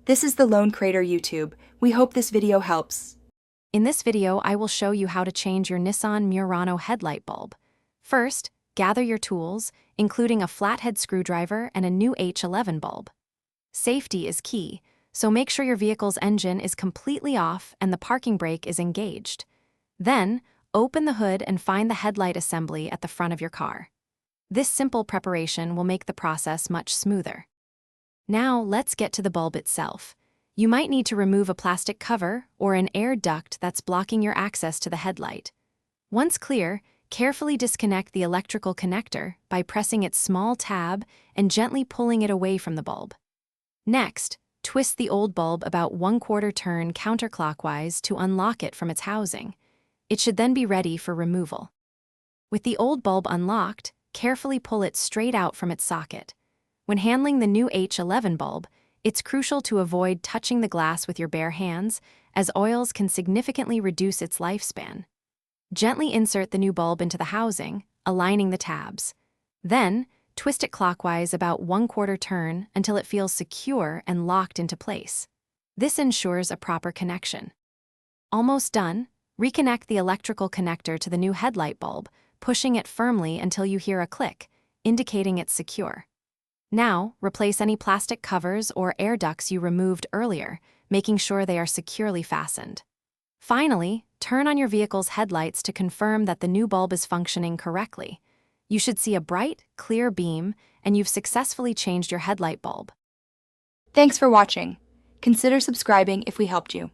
This is the Lone Crater YouTube. We hope this video helps. In this video, I will show you how to change your Nissan Murano headlight bulb. First, gather your tools, including a flathead screwdriver and a new H11 bulb. Safety is key, so make sure your vehicle's engine is completely off and the parking brake is engaged. Then, open the hood and find the headlight assembly at the front of your car. This simple preparation will make the process much smoother. Now, let's get to the bulb itself. You might need to remove a plastic cover or an air duct that's blocking your access to the headlight. Once clear, carefully disconnect the electrical connector by pressing its small tab and gently pulling it away from the bulb. Next, twist the old bulb about 1/4 turn counterclockwise to unlock it from its housing. It should then be ready for removal. With the old bulb unlocked, carefully pull it straight out from its socket. When handling the new H11 bulb, it's crucial to avoid touching the glass with your bare hands, as oils can significantly reduce its lifespan. Gently insert the new bulb into the housing, aligning the tabs. Then, twist it clockwise about 1/4 turn until it feels secure and locked into place. This ensures a proper connection. Almost done, reconnect the electrical connector to the new headlight bulb, pushing it firmly until you hear a click, indicating it's secure. Now, replace any plastic covers or air ducts you removed earlier, making sure they are securely fastened. Finally, turn on your vehicle's headlights to confirm that the new bulb is functioning correctly. You should see a bright, clear beam, and you've successfully changed your headlight bulb. Thanks for watching. Consider subscribing if we helped you.